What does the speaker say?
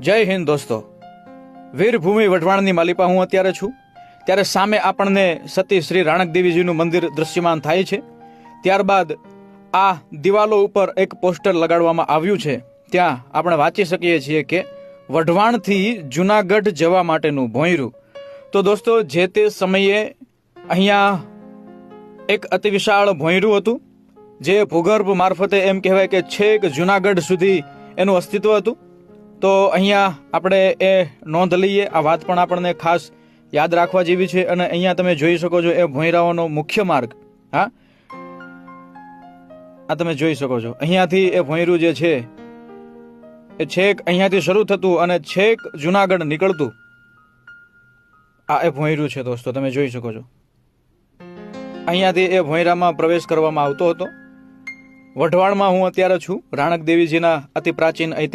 જય હિન્દ દોસ્તો। વીરભૂમિ વઢવાણની માલિપા હું અત્યારે છું। ત્યારે સામે આપણને સતી શ્રી રાણક દેવીજીનું મંદિર દ્રશ્યમાન થાય છે। ત્યારબાદ આ દિવાલો ઉપર એક પોસ્ટર લગાડવામાં આવ્યું છે। ત્યાં આપણે વાંચી શકીએ છીએ કે વઢવાણથી જુનાગઢ જવા માટેનું ભોંયરું। તો દોસ્તો, જે તે સમયે અહીંયા એક અતિ વિશાળ ભોંયરું હતું, જે ભૂગર્ભ મારફતે એમ કહેવાય કે છેક જુનાગઢ સુધી એનું અસ્તિત્વ હતું। તો અહીંયા આપણે એ નોંધ લઈએ, આ વાત પણ આપણને ખાસ યાદ રાખવા જેવી છે। અને અહીંયા તમે જોઈ શકો છો એ ભોંયરાઓનો મુખ્ય માર્ગ, હા, આ તમે જોઈ શકો છો। અહીંયાથી એ ભોંયરું જે છે એ છેક અહીંયાથી શરૂ થતું અને છેક જુનાગઢ નીકળતું, આ એ ભોંયરું છે દોસ્તો, તમે જોઈ શકો છો। અહીંયાથી એ ભોંયરામાં પ્રવેશ કરવામાં આવતો હતો। વઢવાણમાં હું અત્યારે છું, રાણક દેવીજીના અતિ પ્રાચીન